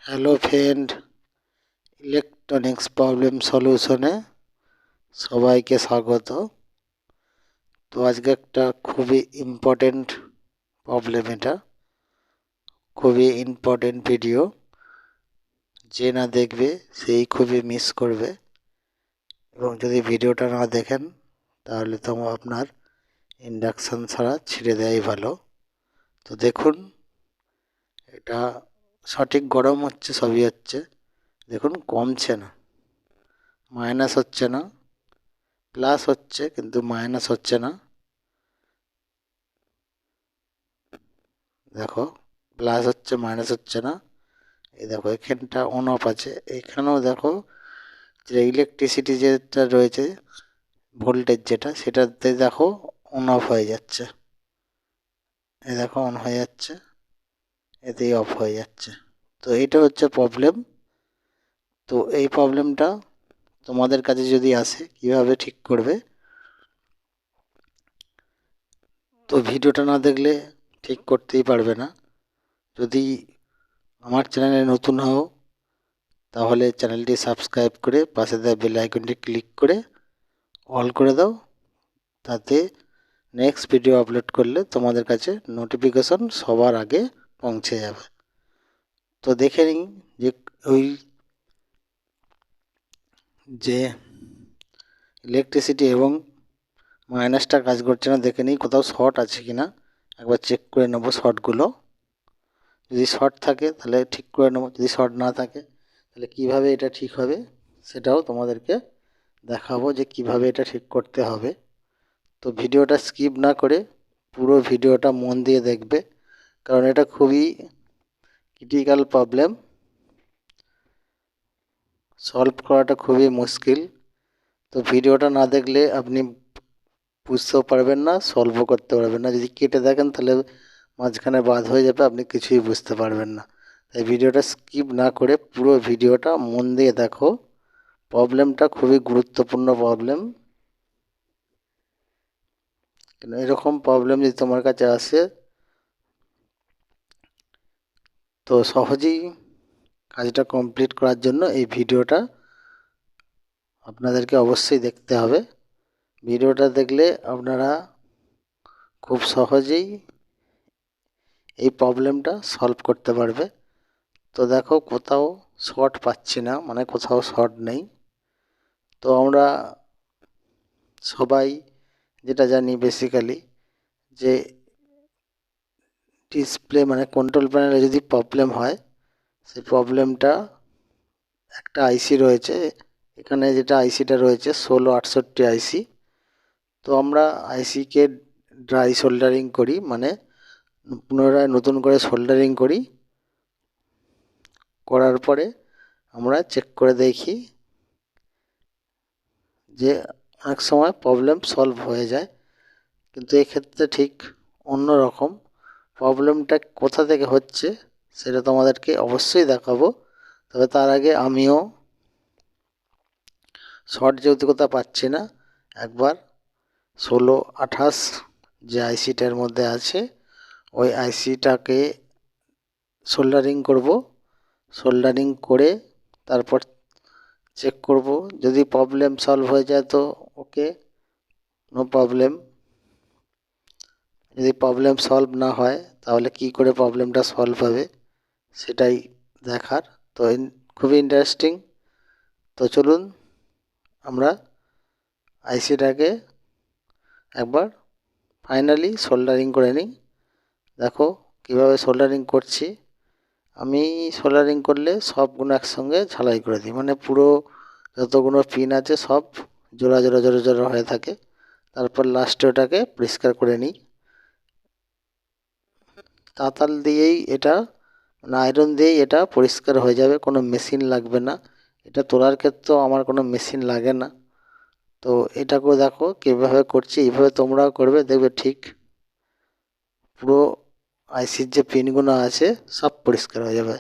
Hello friend, electronics problem সলিউশনে সবাইকে স্বাগত। তো আজকে একটা খুবই ইম্পর্টেন্ট প্রবলেম, এটা খুবই ইম্পর্টেন্ট ভিডিও। যে না দেখবে সেই খুবই মিস করবে, এবং যদি ভিডিওটা না দেখেন তাহলে তো আপনার ইন্ডাকশন ছাড়া ছেড়ে দেওয়াই ভালো। তো দেখুন, এটা সঠিক গরম হচ্ছে, সবই হচ্ছে, দেখুন কমছে না, মাইনাস হচ্ছে না, প্লাস হচ্ছে কিন্তু মাইনাস হচ্ছে না। দেখো, প্লাস হচ্ছে মাইনাস হচ্ছে না। এই দেখো এখানটা অন অফ আছে, এখানেও দেখো যে ইলেকট্রিসিটি যেটা রয়েছে, ভোল্টেজ যেটা, সেটাতে দেখো অন অফ হয়ে যাচ্ছে। এই দেখো অন হয়ে যাচ্ছে, এতেই অফ হয়ে যাচ্ছে। তো এটা হচ্ছে প্রবলেম। তো এই প্রবলেমটা তোমাদের কাছে যদি আসে কিভাবে ঠিক করবে, তো ভিডিওটা না দেখলে ঠিক করতেই পারবে না। যদি আমার চ্যানেলে নতুন হও তাহলে চ্যানেলটি সাবস্ক্রাইব করে পাশে দেওয়া বেল আইকনটি ক্লিক করে অল করে দাও, তাতে নেক্সট ভিডিও আপলোড করলে তোমাদের কাছে নোটিফিকেশন সবার আগে পৌঁছে যাবে। তো দেখে নিই যে ওই যে ইলেকট্রিসিটি এবং মাইনাসটা কাজ করছে না, দেখে নিই কোথাও শর্ট আছে কি না, একবার চেক করে নেবো শর্টগুলো। যদি শর্ট থাকে তাহলে ঠিক করে নেবো, যদি শর্ট না থাকে তাহলে কিভাবে এটা ঠিক হবে সেটাও তোমাদেরকে দেখাবো যে কিভাবে এটা ঠিক করতে হবে। তো ভিডিওটা স্কিপ না করে পুরো ভিডিওটা মন দিয়ে দেখবে, কারণ এটা খুবই ক্রিটিক্যাল প্রবলেম, সলভ করাটা খুবই মুশকিল। তো ভিডিওটা না দেখলে আপনি বুঝতেও পারবেন না, সলভও করতে পারবেন না। যদি কেটে দেখেন তাহলে মাঝখানে বাদ হয়ে যাবে, আপনি কিছুই বুঝতে পারবেন না। তাই ভিডিওটা স্কিপ না করে পুরো ভিডিওটা মন দিয়ে দেখো। প্রবলেমটা খুবই গুরুত্বপূর্ণ প্রবলেম, কেন এরকম প্রবলেম যদি তোমার কাছে আসে তো সহজেই কাজটা কমপ্লিট করার জন্য এই ভিডিওটা আপনাদেরকে অবশ্যই দেখতে হবে। ভিডিওটা দেখলে আপনারা খুব সহজেই এই প্রবলেমটা সলভ করতে পারবে। তো দেখো কোথাও শর্ট পাচ্ছি না, মানে কোথাও শর্ট নেই। তো আমরা সবাই যেটা জানি বেসিক্যালি, যে ডিসপ্লে মানে কন্ট্রোল প্যানেলে যদি প্রবলেম হয়, সেই প্রবলেমটা একটা আইসি রয়েছে, এখানে যেটা আইসিটা রয়েছে 1668 আইসি। তো আমরা আইসিকে ড্রাই সোল্ডারিং করি, মানে পুনরায় নতুন করে সোল্ডারিং করি। করার পরে আমরা চেক করে দেখি যে অনেক সময় প্রবলেম সলভ হয়ে যায়, কিন্তু এক্ষেত্রে ঠিক অন্য রকম। প্রবলেমটা কোথা থেকে হচ্ছে সেটা তোমাদেরকে অবশ্যই দেখাবো, তবে তার আগে আমিও শর্ট যেহেতু কোথাও পাচ্ছি না, একবার 1628 যে আইসিটার মধ্যে আছে ওই আইসিটাকে সোল্ডারিং করব। সোল্ডারিং করে তারপর চেক করব, যদি প্রবলেম সলভ হয়ে যায় তো ওকে, নো প্রবলেম। যদি প্রবলেম সলভ না হয় তাহলে কি করে প্রবলেমটা সলভ হবে সেটাই দেখার। তো খুবই ইন্টারেস্টিং। তো চলুন আমরা আইসিটাকে একবার ফাইনালি সোল্ডারিং করে নিই। দেখো কিভাবে সোল্ডারিং করছি। আমি সোল্ডারিং করলে সবগুলো একসঙ্গে ঝালাই করে দিই, মানে পুরো যতগুলো পিন আছে সব জোড়া জোড়া জোড়া জোড়া হয়ে থাকে। তারপর লাস্টে ওটাকে পরিষ্কার করে নিই। তাতাল দিয়েই এটা, মানে আয়রন দিয়েই এটা পরিষ্কার হয়ে যাবে, কোনো মেশিন লাগবে না। এটা তোলার ক্ষেত্রেও আমার কোনো মেশিন লাগে না। তো এটাকেও দেখো কীভাবে করছি, এইভাবে তোমরাও করবে, দেখবে ঠিক পুরো আইসির যে পিনগুলো আছে সব পরিষ্কার হয়ে যাবে,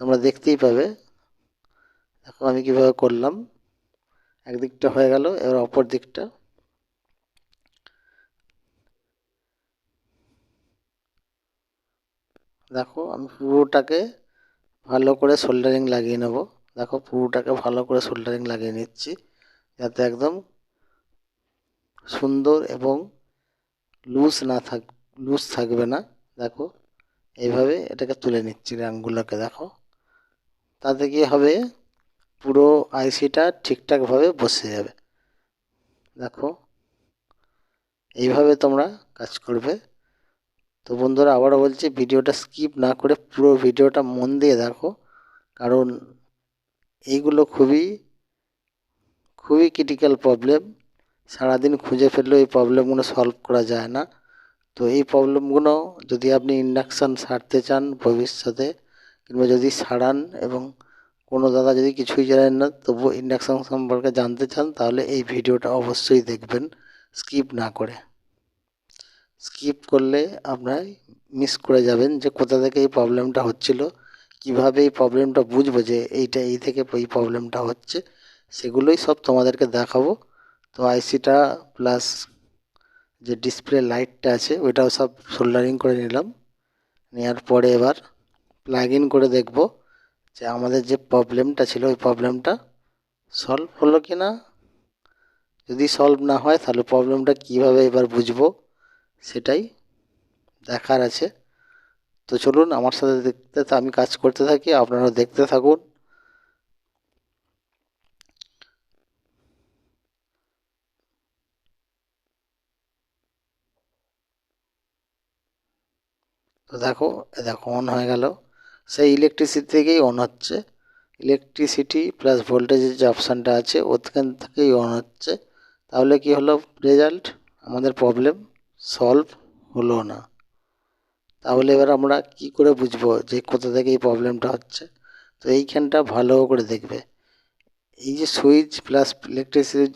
তোমরা দেখতেই পাবে। দেখো আমি কীভাবে করলাম, একদিকটা হয়ে গেল, এবার অপর দিকটা। দেখো আমি পুরোটাকে ভালো করে সোল্ডারিং লাগিয়ে নেব। দেখো পুরোটাকে ভালো করে সোল্ডারিং লাগিয়ে নিচ্ছি, যাতে একদম সুন্দর এবং লুজ থাকবে না। দেখো এইভাবে এটাকে তুলে নিচ্ছি রাংগুলোকে। দেখো তাতে কি হবে, পুরো আইসিটা ঠিকঠাকভাবে বসে যাবে। দেখো এইভাবে তোমরা কাজ করবে। তো বন্ধুরা আবারও বলছি, ভিডিওটা স্কিপ না করে পুরো ভিডিওটা মন দিয়ে দেখো, কারণ এইগুলো খুবই ক্রিটিক্যাল প্রবলেম। সারাদিন খুঁজে ফেললেও এই প্রবলেমগুলো সলভ করা যায় না। তো এই প্রবলেমগুলো যদি আপনি ইন্ডাকশান সারতে চান ভবিষ্যতে, কিংবা যদি সারান এবং কোনো দাদা যদি কিছুই জানেন না তবুও ইন্ডাকশান সম্পর্কে জানতে চান, তাহলে এই ভিডিওটা অবশ্যই দেখবেন স্কিপ না করে। স্কিপ করলে আপনার মিস করে যাবেন যে কোথা থেকে এই প্রবলেমটা হচ্ছিল, কিভাবে এই প্রবলেমটা বুঝবো যে এই থেকে এই প্রবলেমটা হচ্ছে, সেগুলোই সব তোমাদেরকে দেখাবো। তো আইসিটা প্লাস যে ডিসপ্লে লাইটটা আছে ওইটাও সব সোল্ডারিং করে নিলাম। নেওয়ার পরে এবার প্লাগ ইন করে দেখব যে আমাদের যে প্রবলেমটা ছিল ওই প্রবলেমটা সলভ হলো কি না। যদি সলভ না হয় তাহলে প্রবলেমটা কীভাবে এবার বুঝবো সেটাই দেখার আছে। তো চলুন আমার সাথে আমি কাজ করতে থাকি, আপনারা দেখতে থাকুন। তো দেখো অন হয়ে গেল, সেই ইলেকট্রিসিটি থেকেই অন হচ্ছে। ইলেকট্রিসিটি প্লাস ভোল্টেজের যে অপশানটা আছে ওখান থেকেই অন হচ্ছে। তাহলে কি হলো, রেজাল্ট আমাদের প্রবলেম সলভ হলো না। তাহলে এবার আমরা কি করে বুঝবো যে কোথা থেকে এই প্রবলেমটা হচ্ছে। তো এইখানটা ভালো করে দেখবে, এই যে সুইচ প্লাস ইলেকট্রিসিটির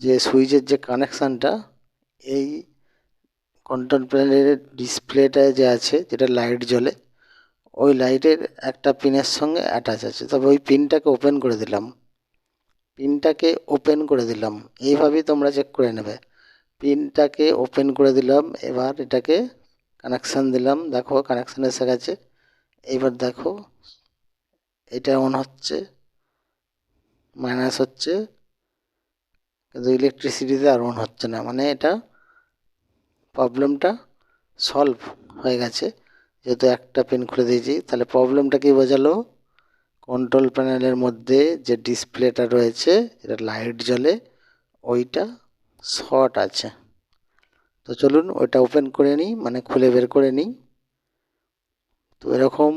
যে সুইচের যে কানেকশানটা, এই কন্ট্রোল প্যানেলের ডিসপ্লেটায় যে আছে যেটা লাইট জ্বলে, ওই লাইটের একটা পিনের সঙ্গে অ্যাটাচ আছে। তবে ওই পিনটাকে ওপেন করে দিলাম। এইভাবেই তোমরা চেক করে নেবে। পিনটাকে ওপেন করে দিলাম, এবার এটাকে কানেকশান দিলাম। দেখো কানেকশান এসে গেছে। এইবার দেখো এটা অন হচ্ছে, মাইনাস হচ্ছে, কিন্তু ইলেকট্রিসিটিতে আর অন হচ্ছে না। মানে এটা প্রবলেমটা সলভ হয়ে গেছে, যেহেতু একটা পিন খুলে দিয়েছি। তাহলে প্রবলেমটা কি বোঝালো, কন্ট্রোল প্যানেলের মধ্যে যে ডিসপ্লেটা রয়েছে যেটা লাইট জ্বলে ওইটা শর্ট আছে। তো চলুন ওইটা ওপেন করে নিই, মানে খুলে বের করে নিই। তো এরকম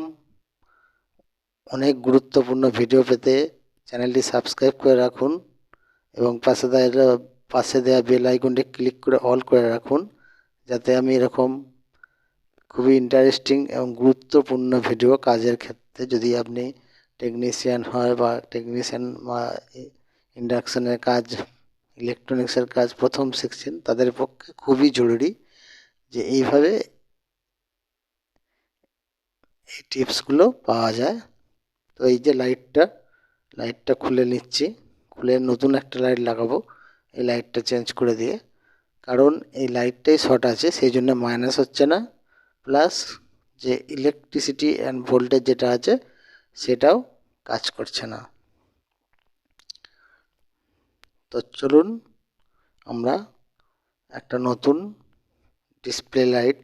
অনেক গুরুত্বপূর্ণ ভিডিও পেতে চ্যানেলটি সাবস্ক্রাইব করে রাখুন এবং পাশে দেওয়া বেল আইকনটি ক্লিক করে অল করে রাখুন, যাতে আমি এরকম খুবই ইন্টারেস্টিং এবং গুরুত্বপূর্ণ ভিডিও কাজের ক্ষেত্রে, যদি আপনি টেকনিশিয়ান হয় বা ইন্ডাকশানের কাজ, ইলেকট্রনিক্সের কাজ প্রথম শিখছেন, তাদের পক্ষে খুবই জরুরি যে এইভাবে এই টিপসগুলো পাওয়া যায়। তো এই যে লাইটটা খুলে নিচ্ছি, খুলে নতুন একটা লাইট লাগাবো এই লাইটটা চেঞ্জ করে দিয়ে, কারণ এই লাইটটাই শর্ট আছে, সেই জন্য মাইনাস হচ্ছে না, প্লাস যে ইলেকট্রিসিটি অ্যান্ড ভোল্টেজ যেটা আছে সেটাও কাজ করছে না। তো চলুন আমরা একটা নতুন ডিসপ্লে লাইট,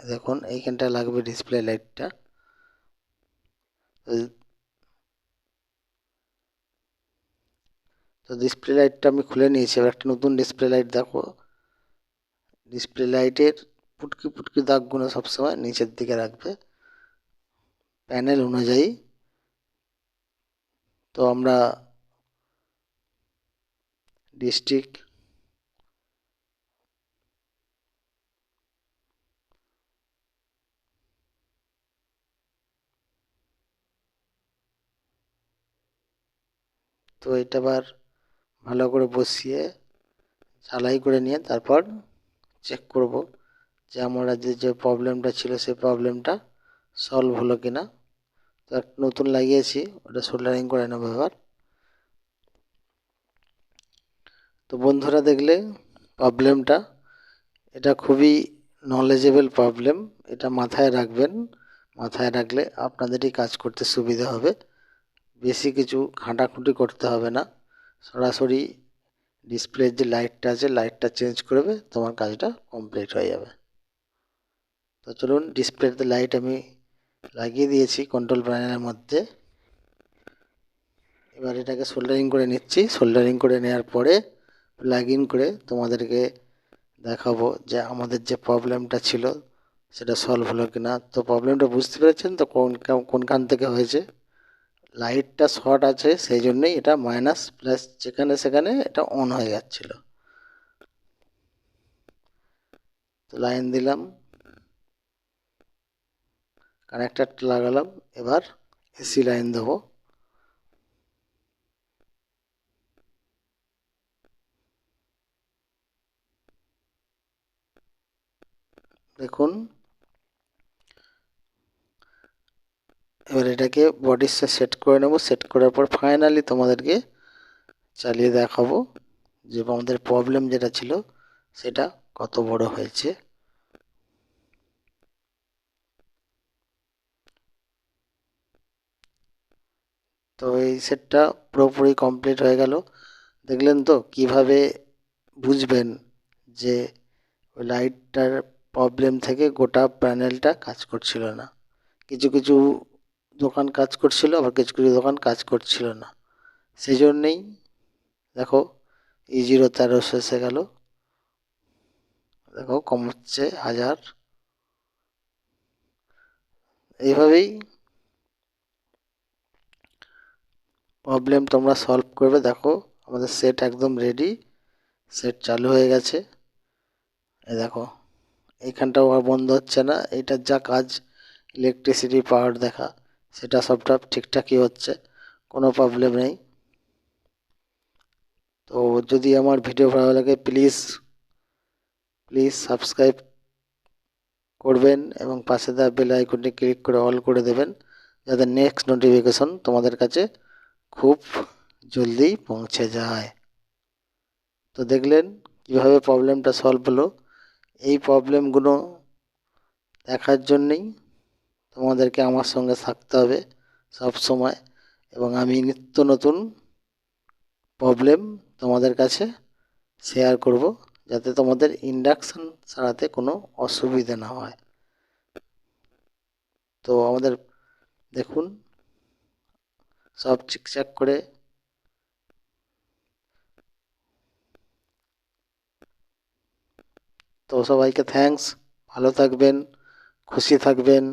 দেখুন এইখানটা লাগবে ডিসপ্লে লাইটটা। তো ডিসপ্লে লাইটটা আমি খুলে নিয়েছি, এবার একটা নতুন ডিসপ্লে লাইট। দেখো ডিসপ্লে লাইটের পুটকি দাগগুলো সবসময় নিচের দিকে রাখবে প্যানেল অনুযায়ী। তো আমরা ডিস্ট্রিক্ট তো এটা আবার ভালো করে বসিয়ে ঝালাই করে নিয়ে তারপর চেক করব যে আমরা যে প্রবলেমটা ছিল সেই প্রবলেমটা সলভ হলো কিনা। তো একটা নতুন লাগিয়েছি, ওটা সোল্ডারিং করে নেব এবার। তো বন্ধুরা দেখলে প্রবলেমটা, এটা খুবই নলেজেবল প্রবলেম, এটা মাথায় রাখবেন। মাথায় রাখলে আপনাদেরই কাজ করতে সুবিধা হবে। বেশি কিছু ঘাঁটাঘুঁটি করতে হবে না, সরাসরি ডিসপ্লের যে লাইটটা আছে লাইটটা চেঞ্জ করবে, তোমার কাজটা কমপ্লিট হয়ে যাবে। তো চলুন, ডিসপ্লেতে লাইট আমি লাগিয়ে দিয়েছি কন্ট্রোল প্যানেলের মধ্যে। এবার এটাকে সোল্ডারিং করে নিচ্ছি। সোল্ডারিং করে নেওয়ার পরে প্লাগ ইন করে তোমাদেরকে দেখাবো যে আমাদের যে প্রবলেমটা ছিল সেটা সলভ হলো কিনা। তো প্রবলেমটা বুঝতে পেরেছেন তো কোনখান থেকে হয়েছে? লাইটটা শর্ট আছে, সেই জন্যই এটা মাইনাস প্লাস যেখানে সেখানে এটা অন হয়ে যাচ্ছিল। তো লাইন দিলাম, কানেক্টারটা লাগালাম, এবার এসি লাইন দেবো। দেখুন, এবার এটাকে বডির সাথে সেট করে নেব। সেট করার পর ফাইনালি তোমাদেরকে চালিয়ে দেখাবো যে আমাদের প্রবলেম যেটা ছিল সেটা কত বড় হয়েছে। তো এই সেটটা পুরোপুরি কমপ্লিট হয়ে গেল। দেখলেন তো কিভাবে বুঝবেন যে ওই লাইটটার প্রবলেম থেকে গোটা প্যানেলটা কাজ করছিল না। কিছু কিছু দোকান কাজ করছিল, আবার কিছু কিছু দোকান কাজ করছিল না। সেই জন্যেই দেখো E013 এসে গেল। দেখো কমাচ্ছে 1000। এইভাবেই প্রবলেম তোমরা সলভ করবে। দেখো আমাদের সেট একদম রেডি, সেট চালু হয়ে গেছে। এই দেখো এইখানটাও আর বন্ধ হচ্ছে না। এটার যা কাজ ইলেকট্রিসিটি পাওয়ার দেখা সেটা সবটা ঠিকঠাকই হচ্ছে, কোনো প্রবলেম নেই। তো যদি আমার ভিডিও ভালো লাগে প্লিজ সাবস্ক্রাইব করবেন এবং পাশে দেওয়া বেল আইকনটি ক্লিক করে অল করে দেবেন, যাতে নেক্সট নোটিফিকেশন তোমাদের কাছে খুব জলদি পৌঁছে যায়। তো দেখলেন কীভাবে প্রবলেমটা সলভ হলো। এই প্রবলেমগুলো দেখার জন্যেই তোমাদেরকে আমার সঙ্গে থাকতে হবে সব সময়, এবং আমি নিত্য নতুন প্রবলেম তোমাদের কাছে শেয়ার করব, যাতে তোমাদের ইন্ডাকশান সারাতে কোনো অসুবিধে না হয়। তো আমাদের দেখুন সব ঠিকঠাক করে। তো সবাইকে থ্যাঙ্কস, ভালো থাকবেন, খুশি থাকবেন।